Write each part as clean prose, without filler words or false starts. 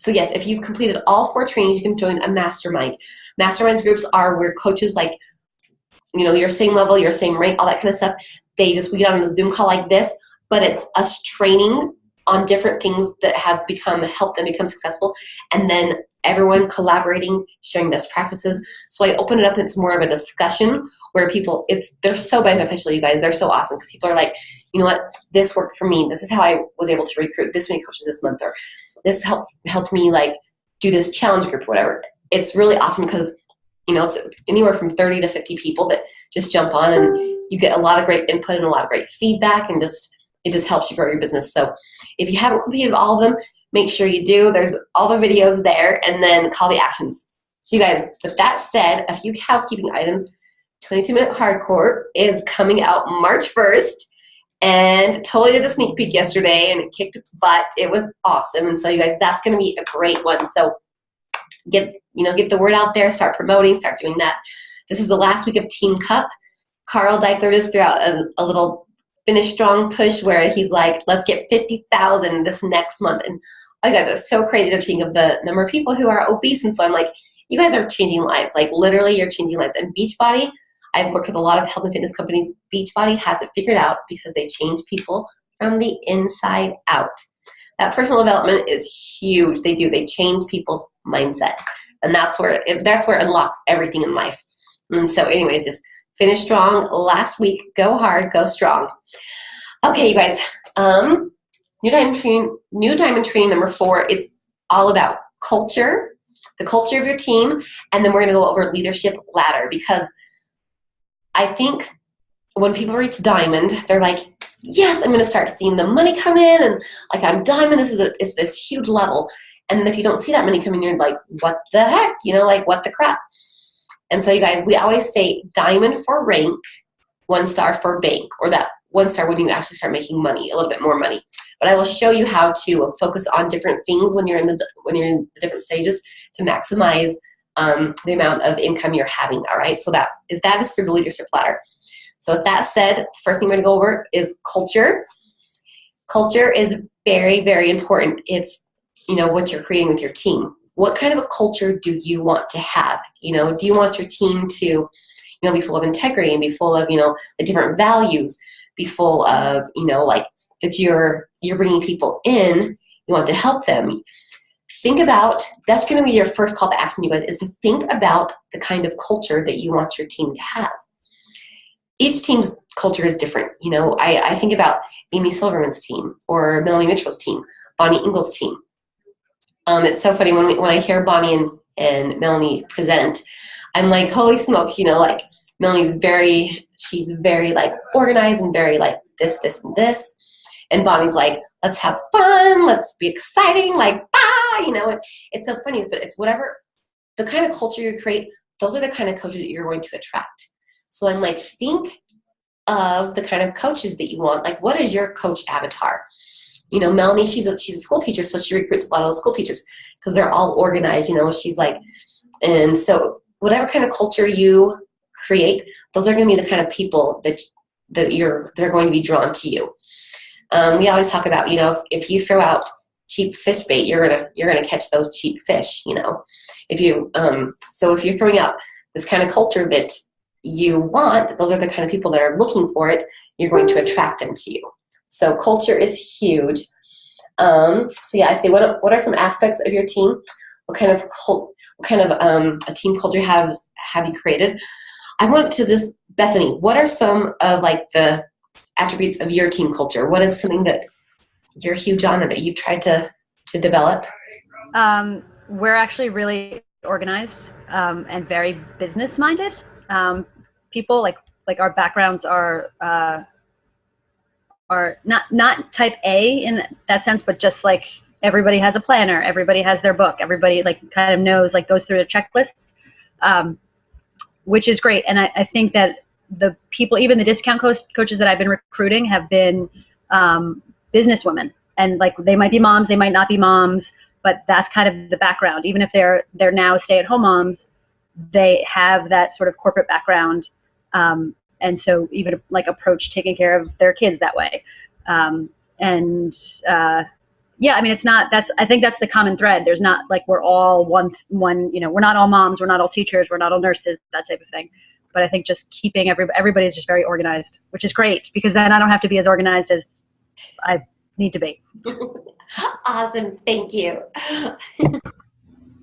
So yes, if you've completed all 4 trainings, you can join a mastermind. Masterminds groups are where coaches like, your same level, your same rank, all that kind of stuff. We get on a Zoom call like this, but it's us training on different things that have helped them become successful, and then everyone collaborating, sharing best practices. So I open it up, and it's more of a discussion where they're so beneficial, you guys. They're so awesome because people are like, you know what, this worked for me. This is how I was able to recruit this many coaches this month, or this helped me like do this challenge group or whatever. It's really awesome because it's anywhere from 30 to 50 people that just jump on, and you get a lot of great input and a lot of great feedback, and it just helps you grow your business. So if you haven't completed all of them, make sure you do. There's all the videos there, and then call the actions. So you guys, with that said, a few housekeeping items. 22-Minute Hardcore is coming out March 1st, and totally did the sneak peek yesterday, and it kicked butt. It was awesome. And so you guys, that's going to be a great one. So get the word out there, start promoting, start doing that. This is the last week of Team Cup. Carl Deichler just threw out a little Finish Strong push where he's like, let's get 50,000 this next month. And oh my God, that's so crazy to think of the number of people who are obese. And so I'm like, you guys are changing lives. Like literally you're changing lives. And Beachbody, I've worked with a lot of health and fitness companies. Beachbody has it figured out because they change people from the inside out. That personal development is huge. They change people's mindset. And that's where it unlocks everything in life. And so anyways, just finish strong. Last week, go hard, go strong. Okay, you guys. New diamond training number 4 is all about culture, the culture of your team, and then we're going to go over leadership ladder, because I think when people reach diamond, they're like, yes, I'm going to start seeing the money come in, and like I'm diamond. It's this huge level. And then if you don't see that money coming in, you're like, what the heck? Like what the crap? And so you guys, we always say diamond for rank, 1 star for bank, or that 1 star when you actually start making money, a little bit more money. But I will show you how to focus on different things when you're in the different stages to maximize the amount of income you're having. All right, so that is through the leadership ladder. So with that said, first thing we're going to go over is culture. Culture is very, very important. It's what you're creating with your team. What kind of a culture do you want to have? Do you want your team to, be full of integrity and be full of, the different values, be full of, like that you're bringing people in, you want to help them. Think about, that's going to be your first call to action, you guys, is to think about the kind of culture that you want your team to have. Each team's culture is different. I think about Amy Silverman's team or Melanie Mitchell's team, Bonnie Ingles' team. It's so funny when I hear Bonnie and Melanie present, I'm like, holy smokes, like Melanie's she's very like organized and very like this, and this. And Bonnie's like, let's have fun, let's be exciting, like, it's so funny, but it's whatever, the kind of culture you create, those are the kind of coaches that you're going to attract. So I'm like, think of the kind of coaches that you want. Like, what is your coach avatar? Melanie, she's a school teacher, so she recruits a lot of those school teachers because they're all organized, she's like, and so whatever kind of culture you create, those are going to be the kind of people that they're going to be drawn to you. We always talk about, if you throw out cheap fish bait, you're gonna catch those cheap fish, If you so if you're throwing out this kind of culture that you want, those are the kind of people that are looking for it, you're going to attract them to you. So culture is huge. So yeah, I say, what are some aspects of your team? What kind of a team culture have you created? I want to just, Bethany, what are some of like the attributes of your team culture? What is something that you're huge on and that you've tried to develop? We're actually really organized and very business minded. People like our backgrounds are not type A in that sense, but just like everybody has a planner, everybody has their book, everybody like kind of knows, like goes through a checklist, which is great. And I think that the people, even the discount coaches that I've been recruiting have been business women, and like they might be moms, they might not be moms, but that's kind of the background. Even if they're now stay-at-home moms, they have that sort of corporate background. And so even like approach taking care of their kids that way. yeah, I mean, it's not, I think that's the common thread. There's not like, we're all one, we're not all moms, we're not all teachers, we're not all nurses, that type of thing. But I think just keeping everybody's just very organized, which is great, because then I don't have to be as organized as I need to be. Awesome. Thank you.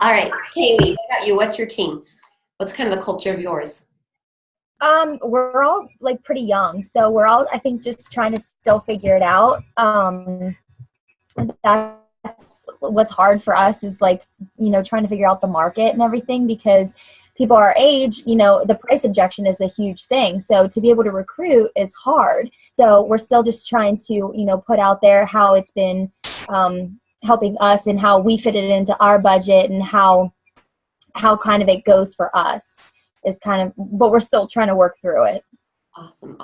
All right, Kaylee, what about you? What's your team? What's kind of the culture of yours? We're all like pretty young, so we're all, I think, just trying to still figure it out. That's what's hard for us, is like, trying to figure out the market and everything, because people our age, the price objection is a huge thing. So to be able to recruit is hard. So we're still just trying to, put out there how it's been helping us and how we fit it into our budget, and how kind of it goes for us is kind of, but we're still trying to work through it. Awesome.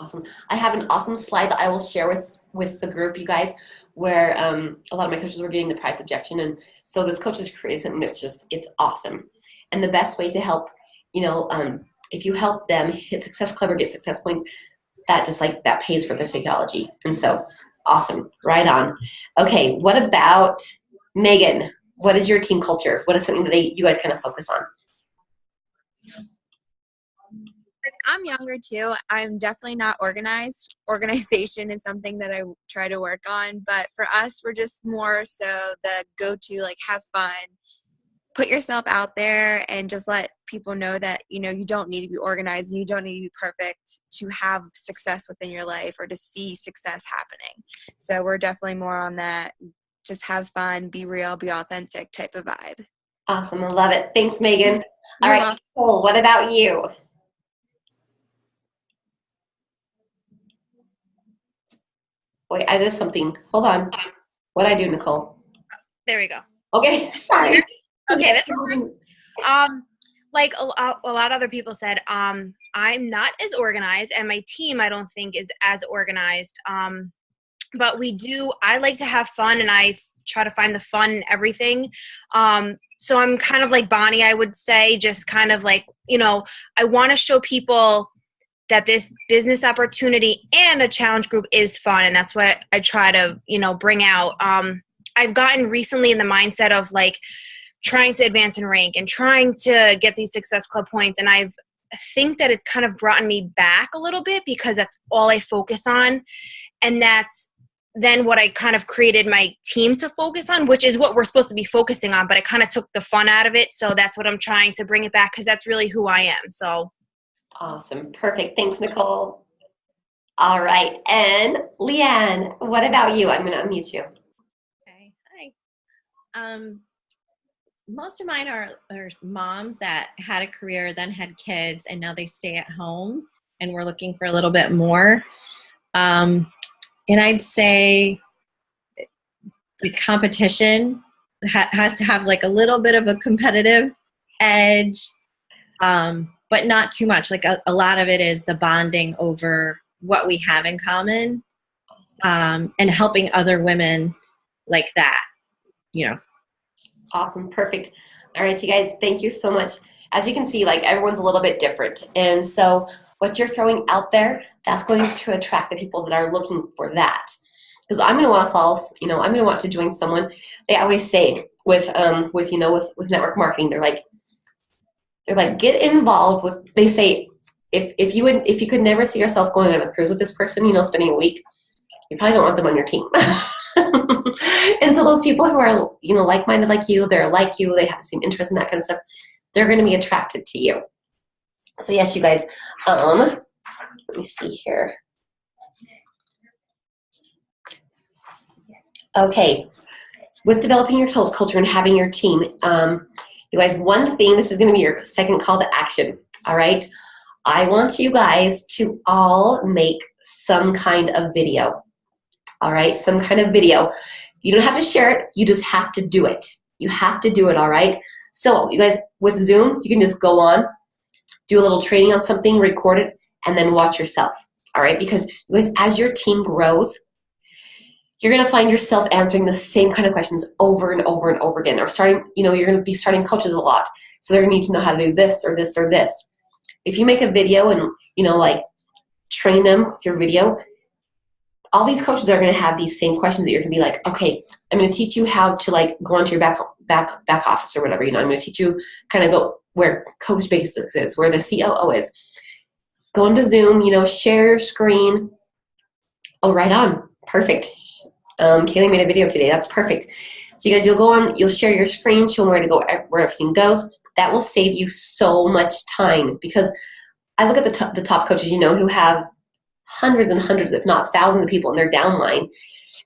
I have an awesome slide that I will share with the group, you guys, where a lot of my coaches were getting the price objection. And so this coach has created something that's it's awesome. And the best way to help, if you help them hit Success Club or get success points, that pays for their psychology. And so awesome. Right on. Okay. What about Megan? What is your team culture? What is something that you guys kind of focus on? I'm younger too. I'm definitely not organized. Organization is something that I try to work on. But for us, we're just more so the go-to, like, have fun, put yourself out there, and just let people know that, you don't need to be organized and you don't need to be perfect to have success within your life or to see success happening. So we're definitely more on that, just have fun, be real, be authentic type of vibe. Awesome. I love it. Thanks, Megan. All right, Nicole, what about you? Wait, I did something. Hold on. What'd I do, Nicole? There we go. Okay, sorry. Okay, that's like a lot of other people said, I'm not as organized, and my team I don't think is as organized. But I like to have fun, and I try to find the fun in everything. So I'm kind of like Bonnie, I would say, just kind of like, I want to show people that this business opportunity and a challenge group is fun. And that's what I try to, bring out. I've gotten recently in the mindset of like trying to advance in rank and trying to get these Success Club points. And I think that it's kind of brought me back a little bit, because that's all I focus on. And that's then what I kind of created my team to focus on, which is what we're supposed to be focusing on. But I kind of took the fun out of it. So that's what I'm trying to bring it back, because that's really who I am. So. Awesome. Perfect. Thanks, Nicole. All right. And Leanne, what about you? I'm going to unmute you. Okay. Hi. Most of mine are moms that had a career, then had kids, and now they stay at home, and we're looking for a little bit more. And I'd say the competition has to have like a little bit of a competitive edge. But not too much. Like a lot of it is the bonding over what we have in common, and helping other women like that, Awesome. Perfect. All right, you guys, thank you so much. As you can see, like everyone's a little bit different. And so what you're throwing out there, that's going to attract the people that are looking for that. Because I'm going to want to follow, I'm going to want to join someone. They always say with network marketing, they're like, get involved with, they say, if you could never see yourself going on a cruise with this person, spending a week, you probably don't want them on your team. And so those people who are, like-minded like you, they're like you, they have the same interest in that kind of stuff, they're going to be attracted to you. So yes, you guys, let me see here. Okay. With developing your culture and having your team, you guys, one thing, this is going to be your second call to action, all right? I want you guys to all make some kind of video, all right? Some kind of video. You don't have to share it. You just have to do it. You have to do it, all right? So you guys, with Zoom, you can just go on, do a little training on something, record it, and then watch yourself, all right? Because you guys, as your team grows, you're going to find yourself answering the same kind of questions over and over and over again. Or you're going to be starting coaches a lot. So they're going to need to know how to do this or this or this. If you make a video and, train them with your video, all these coaches are going to have these same questions that you're going to be like, okay, I'm going to teach you how to like go onto your back office or whatever. You know, I'm going to teach you kind of go where Coach Basics is, where the COO is. Go into Zoom, you know, share your screen. Oh, right on. Perfect. Kaylee made a video today. That's perfect. So you guys, you'll go on, you'll share your screen, show them where to go, where everything goes. That will save you so much time, because I look at the top coaches, you know, who have hundreds and hundreds, if not thousands of people in their downline.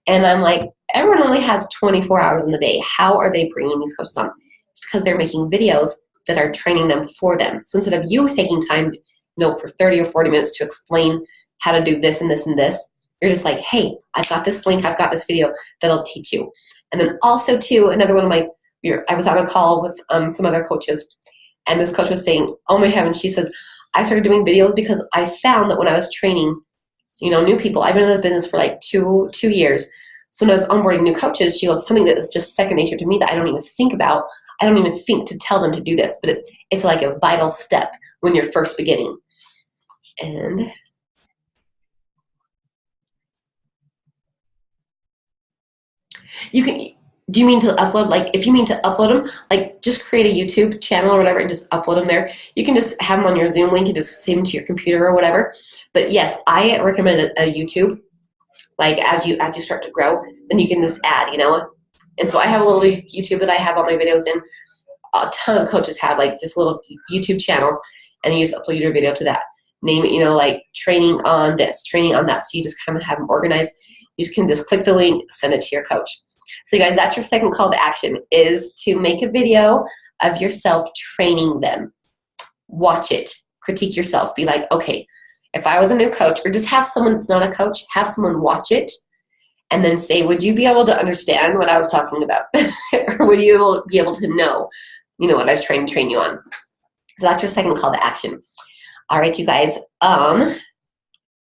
And I'm like, everyone only has 24 hours in the day. How are they bringing these coaches on? It's because they're making videos that are training them for them. So instead of you taking time, you know, for 30 or 40 minutes to explain how to do this and this and this, you're just like, hey, I've got this link, I've got this video that'll teach you. And then also too, another one of my, I was on a call with some other coaches, and this coach was saying, oh my heavens, she says, I started doing videos because I found that when I was training, you know, new people, I've been in this business for like two years. So when I was onboarding new coaches, she goes, something that is just second nature to me that I don't even think about. I don't even think to tell them to do this, but it's like a vital step when you're first beginning. And you can, do you mean to upload? Like, if you mean to upload them, like just create a YouTube channel or whatever and just upload them there. You can just have them on your Zoom link and just save them to your computer or whatever. But yes, I recommend a YouTube. Like as you start to grow, then you can just add, you know. And so I have a little YouTube that I have all my videos in. A ton of coaches have like just a little YouTube channel, and you just upload your video to that. Name it, you know, like training on this, training on that. So you just kind of have them organized. You can just click the link, send it to your coach. So you guys, that's your second call to action, is to make a video of yourself training them. Watch it, critique yourself. Be like, okay, if I was a new coach, or just have someone that's not a coach, have someone watch it and then say, would you be able to understand what I was talking about? Or would you be able to know, you know, what I was trying to train you on? So that's your second call to action. All right, you guys, I'm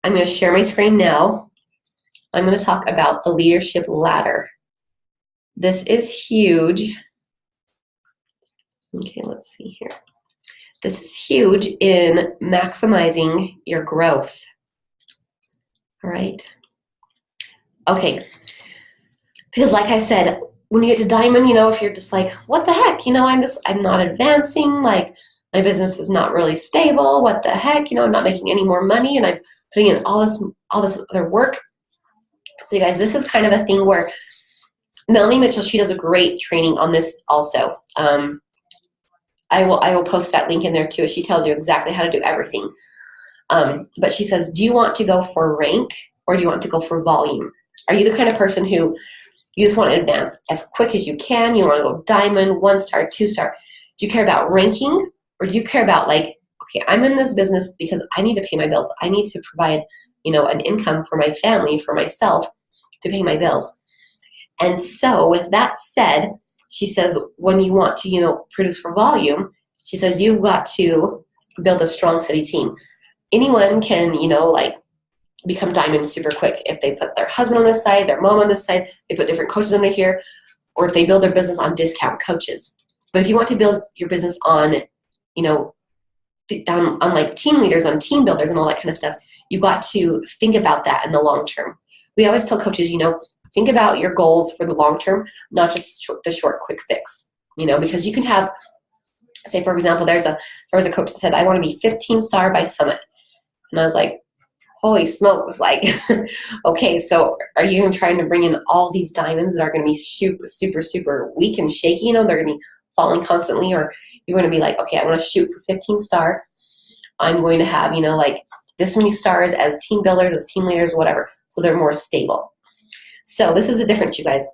going to share my screen now. I'm going to talk about the leadership ladder. This is huge. Okay, let's see here. This is huge in maximizing your growth. All right. Okay. Because like I said, when you get to diamond, you know, if you're just like, what the heck? You know, I'm not advancing. Like, my business is not really stable. What the heck? You know, I'm not making any more money, and I'm putting in all this other work. So you guys, this is kind of a thing where Melanie Mitchell, she does a great training on this also. I will post that link in there too. She tells you exactly how to do everything. But she says, do you want to go for rank, or do you want to go for volume? Are you the kind of person who you just want to advance as quick as you can? You want to go diamond, 1-star, 2-star. Do you care about ranking, or do you care about like, okay, I'm in this business because I need to pay my bills. I need to provide, you know, an income for my family, for myself, to pay my bills. And so with that said, she says, when you want to, you know, produce for volume, she says, you've got to build a strong, steady team. Anyone can, you know, like become diamond super quick if they put their husband on this side, their mom on this side, they put different coaches in here, or if they build their business on discount coaches. But if you want to build your business on, you know, on like team leaders, on team builders and all that kind of stuff, you've got to think about that in the long term. We always tell coaches, you know, think about your goals for the long term, not just the short quick fix, you know, because you can have, say, for example, there was a coach that said, I want to be 15-star by Summit. And I was like, holy smokes, like, okay, so are you trying to bring in all these diamonds that are going to be super, super, super weak and shaky? You know, they're going to be falling constantly, or you're going to be like, okay, I want to shoot for 15-star. I'm going to have, you know, like this many stars as team builders, as team leaders, whatever. So they're more stable. So this is the difference, you guys.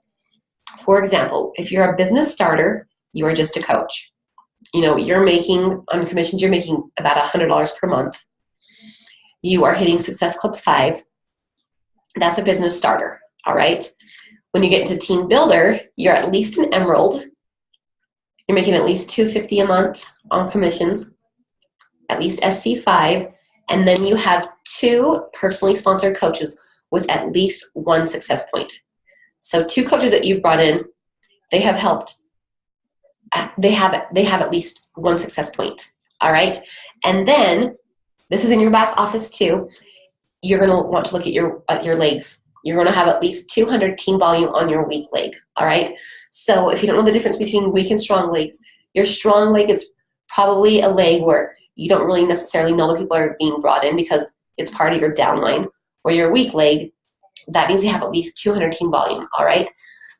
For example, if you're a business starter, you are just a coach. You know, you're making, on commissions, you're making about $100 per month. You are hitting Success Club 5. That's a business starter, all right? When you get into team builder, you're at least an emerald. You're making at least $250 a month on commissions, at least SC5, and then you have 2 personally sponsored coaches with at least 1 success point. So 2 coaches that you've brought in, they have helped. They have at least 1 success point. All right, and then this is in your back office too. You're going to want to look at your legs. you're going to have at least 200 team volume on your weak leg, all right? So if you don't know the difference between weak and strong legs, your strong leg is probably a leg where you don't really necessarily know the people are being brought in because it's part of your downline. Or your weak leg, that means you have at least 200 team volume, all right?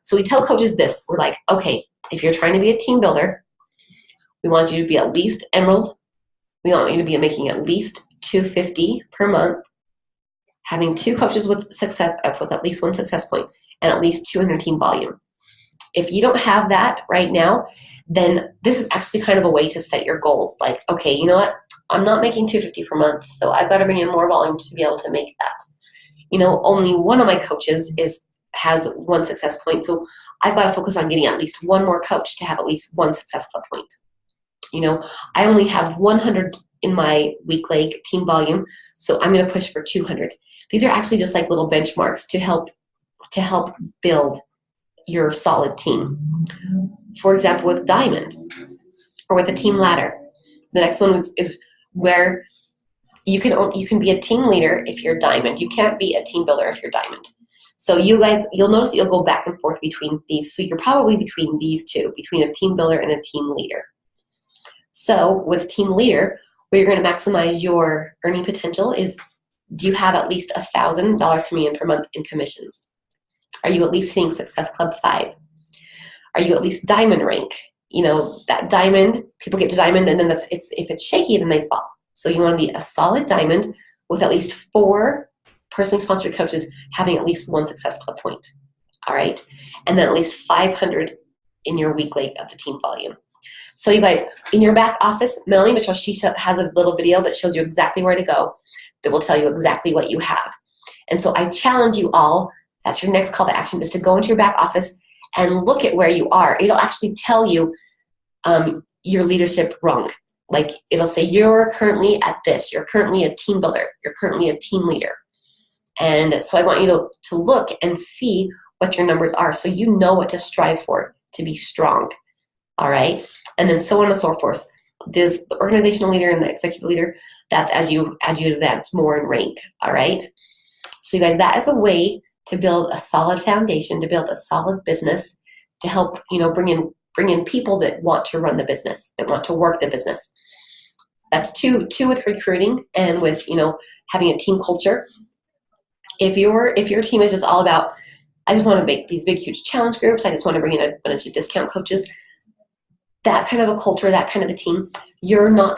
So we tell coaches this. We're like, okay, if you're trying to be a team builder, we want you to be at least Emerald. We want you to be making at least $250 per month, having 2 coaches with success, with at least 1 success point, and at least 200 team volume. If you don't have that right now, then this is actually kind of a way to set your goals. Like, okay, you know what? I'm not making $250 per month, so I've got to bring in more volume to be able to make that. You know, only one of my coaches has 1 success point, so I've got to focus on getting at least 1 more coach to have at least 1 success club point. You know, I only have 100 in my weak leg team volume, so I'm going to push for 200. These are actually just like little benchmarks to help build your solid team. For example, with Diamond or with a team ladder, the next one is where you can be a team leader if you're Diamond. You can't be a team builder if you're Diamond. So you guys, you'll notice that you'll go back and forth between these. So you're probably between these 2, between a team builder and a team leader. So with team leader, where you're going to maximize your earning potential is, do you have at least $1,000 coming in per month in commissions? Are you at least hitting Success Club 5? Are you at least Diamond rank? You know, that Diamond, people get to Diamond, and then if it's shaky, then they fall. So you want to be a solid Diamond with at least 4 personally sponsored coaches having at least 1 Success Club point, all right? And then at least 500 in your weak leg of the team volume. So you guys, in your back office, Melanie Mitchell, she has a little video that shows you exactly where to go, that will tell you exactly what you have. And so I challenge you all, that's your next call to action, is to go into your back office and look at where you are. It'll actually tell you your leadership rung. Like, it'll say you're currently at this, you're currently a team builder, you're currently a team leader. And so I want you to look and see what your numbers are so you know what to strive for to be strong, all right? And then so on and so forth. This, the organizational leader and the executive leader, that's as you advance more in rank, all right? So you guys, that is a way to build a solid foundation, to build a solid business, to help, you know, bring in people that want to run the business, that want to work the business. That's two with recruiting and with, you know, having a team culture. If your team is just all about, I just want to make these big, huge challenge groups, I just want to bring in a bunch of discount coaches, that kind of a culture, that kind of a team, you're more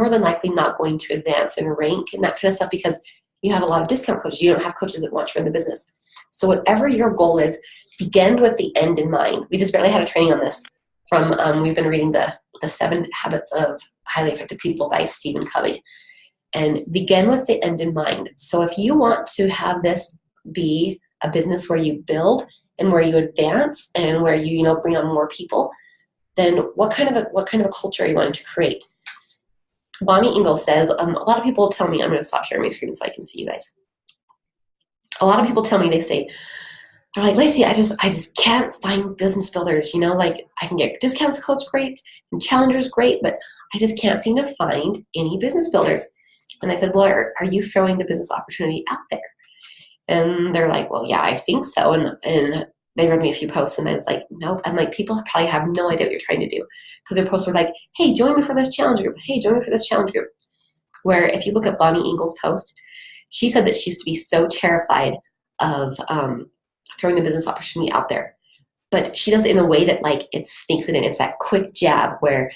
than likely not going to advance and rank and that kind of stuff because you have a lot of discount coaches. You don't have coaches that want to run the business. So whatever your goal is, begin with the end in mind. We just barely had a training on this from, we've been reading the 7 Habits of Highly Effective People by Stephen Covey. And begin with the end in mind. So if you want to have this be a business where you build and where you advance and where you bring on more people, then what kind of a culture are you wanting to create? Bonnie Ingalls says, a lot of people tell me, I'm going to stop sharing my screen so I can see you guys. A lot of people tell me, they're like, Lacey, I just can't find business builders, like I can get discounts coach great and challengers great, but I just can't seem to find any business builders. And I said, well, are you throwing the business opportunity out there? And they're like, well, yeah, I think so. And they read me a few posts and I was like, nope. I'm like, people probably have no idea what you're trying to do. Because their posts were like, hey, join me for this challenge group. Hey, join me for this challenge group. Where if you look at Bonnie Ingalls' post, she said that she used to be so terrified of throwing the business opportunity out there. But she does it in a way that like it sneaks it in. It's that quick jab where,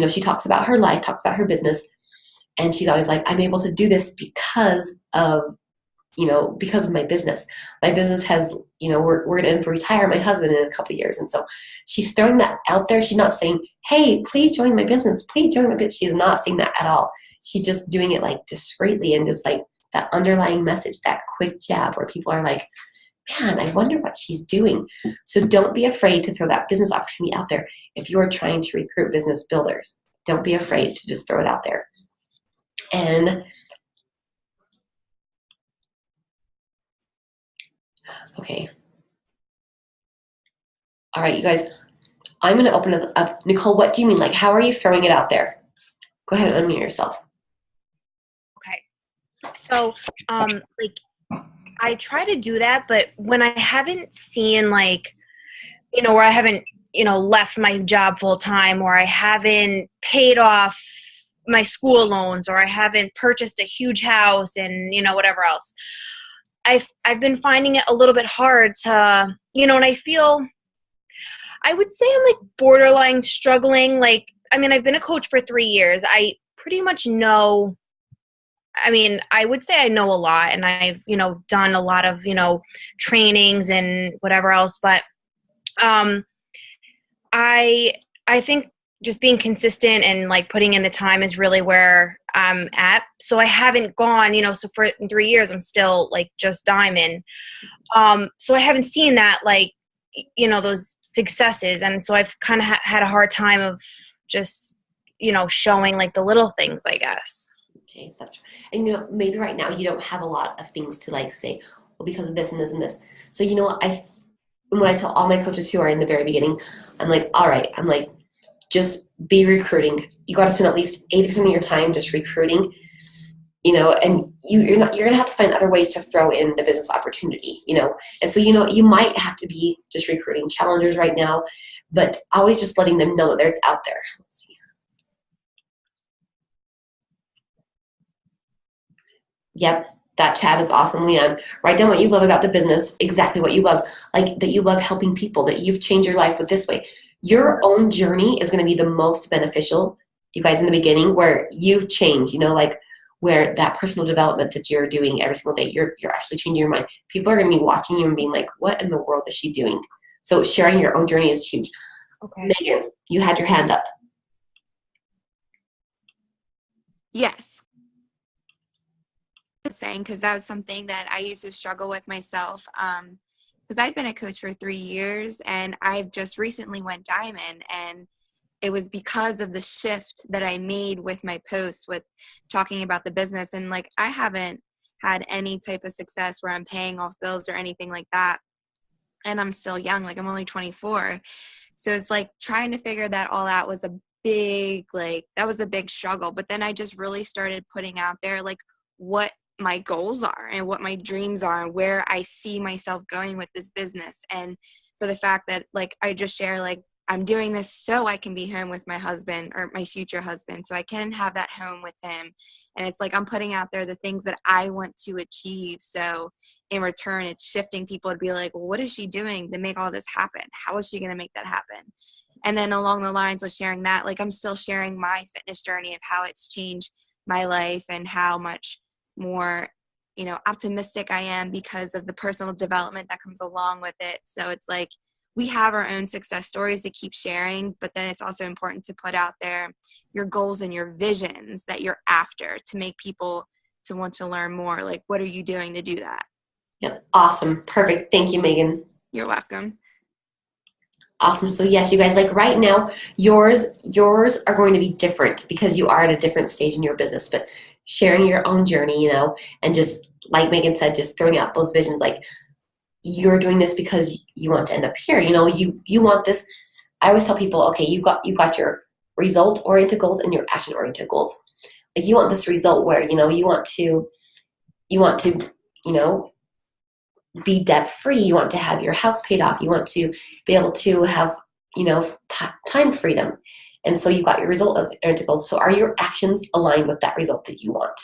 she talks about her life, talks about her business. And she's always like, I'm able to do this because of my business. My business has, we're going to retire my husband in a couple of years. And so she's throwing that out there. She's not saying, hey, please join my business. Please join my business. She's not saying that at all. She's just doing it like discreetly and just like that underlying message, that quick jab where people are like, man, I wonder what she's doing. So don't be afraid to throw that business opportunity out there. If you are trying to recruit business builders, don't be afraid to just throw it out there. And okay. All right, you guys, I'm going to open it up. Nicole, what do you mean? Like, how are you throwing it out there? Go ahead and unmute yourself. Okay. So, I try to do that, but when I haven't seen like, where I haven't, left my job full time, or I haven't paid off my school loans, or I haven't purchased a huge house and, whatever else, I've been finding it a little bit hard to, and I would say I'm like borderline struggling. Like, I've been a coach for 3 years. I pretty much know, I would say I know a lot, and I've, done a lot of, trainings and whatever else. But I think just being consistent and like putting in the time is really where I'm at. So I haven't gone, so for 3 years, I'm still like just diamond. So I haven't seen that, like, those successes. And so I've kind of had a hard time of just, showing like the little things, I guess. Okay, that's, and maybe right now you don't have a lot of things to like say, well, because of this and this and this. So when I tell all my coaches who are in the very beginning, I'm like, all right, I'm like, just be recruiting. You got to spend at least 80% of your time just recruiting, and you're going to have to find other ways to throw in the business opportunity, And so, you might have to be just recruiting challengers right now, but always just letting them know that there's out there. Let's see. Yep. That chat is awesome, Leanne. Write down what you love about the business, exactly what you love, like that you love helping people, that you've changed your life with this way. Your own journey is going to be the most beneficial, you guys, in the beginning, where you've changed, like where that personal development that you're doing every single day, you're actually changing your mind. People are going to be watching you and being like, what in the world is she doing? So sharing your own journey is huge. Okay. Megan, you had your hand up. Yes. Saying, because that was something that I used to struggle with myself, because I've been a coach for 3 years, and I've just recently went diamond, and it was because of the shift that I made with my posts with talking about the business. And like, I haven't had any type of success where I'm paying off bills or anything like that, and I'm still young, like I'm only 24. So it's like trying to figure that all out was a big struggle. But then I just really started putting out there like what my goals are and what my dreams are and where I see myself going with this business. And for the fact that like I just share, like, I'm doing this so I can be home with my husband, or my future husband, so I can have that home with him. And it's like I'm putting out there the things that I want to achieve. So in return, it's shifting people to be like, well, what is she doing to make all this happen? How is she going to make that happen? And then along the lines of sharing that, like, I'm still sharing my fitness journey of how it's changed my life and how much more, optimistic I am because of the personal development that comes along with it. So it's like we have our own success stories to keep sharing, but then it's also important to put out there your goals and your visions that you're after to make people to want to learn more. Like, what are you doing to do that? Yep. Awesome. Perfect. Thank you, Megan. You're welcome. Awesome. So yes, you guys, like right now, yours are going to be different because you are at a different stage in your business, but sharing your own journey, and just like Megan said, just throwing out those visions, like you're doing this because you want to end up here. You want this. I always tell people, okay, you got your result-oriented goals and your action-oriented goals. Like you want this result where, you want to, be debt-free. You want to have your house paid off. You want to be able to have, time freedom. And so you got your result-oriented goals. So are your actions aligned with that result that you want?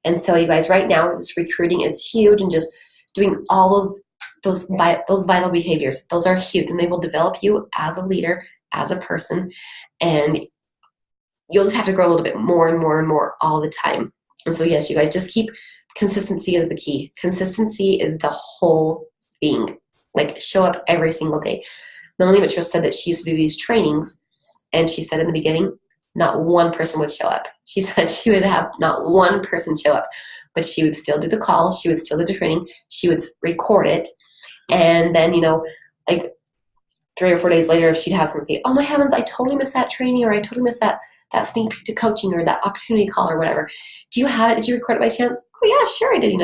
And so you guys, right now, this recruiting is huge, and just doing all those vital behaviors. Those are huge, and they will develop you as a leader, as a person, and you'll just have to grow a little bit more and more and more all the time. And so yes, you guys, just keep consistency is the key. Consistency is the whole thing. Like, show up every single day. Melanie Mitchell said that she used to do these trainings, and she said in the beginning, not one person would show up. She said she would have not one person show up, but she would still do the call. She would still do the training. She would record it. And then, like 3 or 4 days later, she'd have someone say, oh my heavens, I totally missed that training, or I totally missed that sneak peek to coaching, or that opportunity call, or whatever. Do you have it? Did you record it by chance? Oh yeah, sure I did,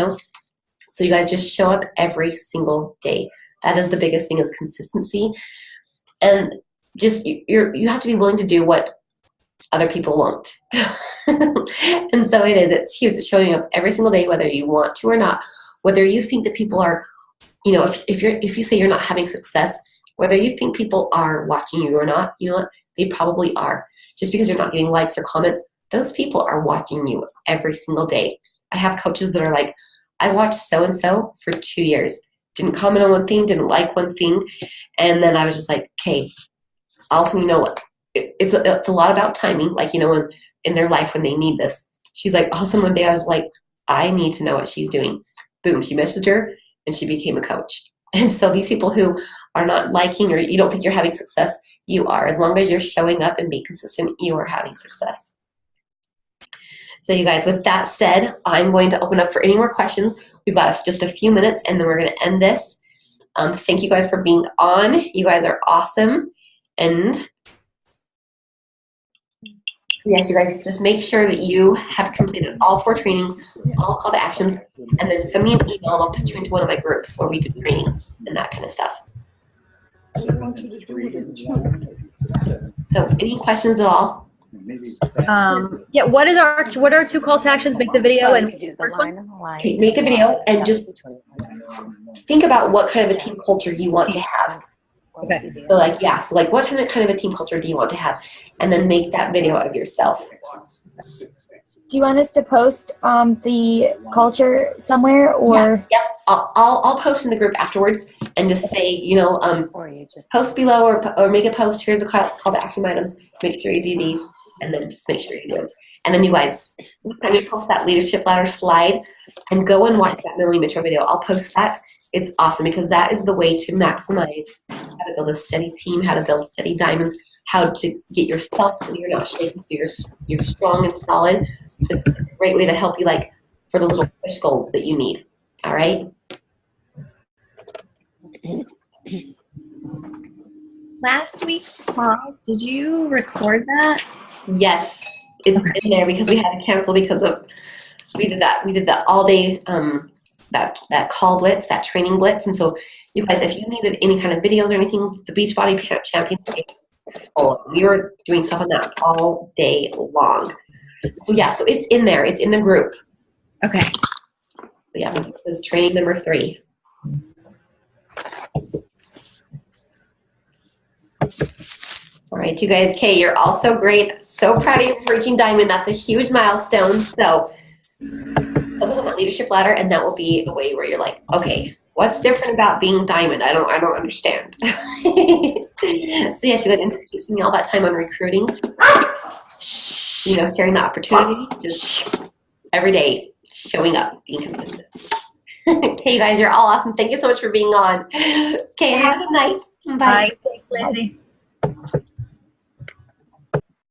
So you guys just show up every single day. That is the biggest thing, is consistency. And just you have to be willing to do what other people won't. And so it's huge. It's showing up every single day, whether you want to or not, whether you think that people are, you know, if you say you're not having success, whether you think people are watching you or not, you know what? They probably are. Just because you're not getting likes or comments, those people are watching you every single day. I have coaches that are like, I watched so-and-so for 2 years, didn't comment on one thing, didn't like one thing, and then I was just like, okay, also, you know what? It's a lot about timing, like, you know, in their life when they need this. She's like, also one day I was like, I need to know what she's doing. Boom, she messaged her, and she became a coach. And so these people who are not liking or you don't think you're having success, you are. As long as you're showing up and being consistent, you are having success. So you guys, with that said, I'm going to open up for any more questions. We've got just a few minutes, and then we're going to end this. Thank you guys for being on. You guys are awesome. And so yes, you guys, just make sure that you have completed all 4 trainings, all call to actions, and then send me an email and I'll put you into one of my groups where we do trainings and that kind of stuff. So any questions at all? Yeah, what are 2 call to actions? Make the video and first one? Okay, make a video and just think about what kind of a team culture you want to have. Okay. So like, yeah, so like what kind of a team culture do you want to have? And then make that video of yourself. Do you want us to post the culture somewhere, or? Yep. I'll post in the group afterwards and just say, you know, post below or make a post. Here's the call to action items. Make sure you do these, and then just make sure you do them. And then you guys, when you post that leadership ladder slide, and go and watch that Melanie Mitchell video. I'll post that. It's awesome because that is the way to maximize how to build a steady team, how to build steady diamonds, how to get yourself when you're not shaking so you're strong and solid. So it's a great way to help you, like, for those little push goals that you need. All right? Last week's talk, did you record that? Yes, it's in there because we had to cancel because of we did that all day that call blitz, that training blitz. And so you guys, if you needed any kind of videos or anything, the Beachbody Champions, we were doing stuff on that all day long. So yeah, so it's in there. It's in the group. Okay. So yeah, this is training number 3. All right, you guys. Okay, you're all so great. So proud of you for reaching Diamond. That's a huge milestone. So focus on that leadership ladder, and that will be the way where you're like, okay, what's different about being Diamond? I don't understand. So yes, you guys, and just keep spending all that time on recruiting. You know, sharing the opportunity, just every day showing up, being consistent. Okay, you guys, you're all awesome. Thank you so much for being on. Okay, have a good night. Bye. Bye. Thanks, Lindsay.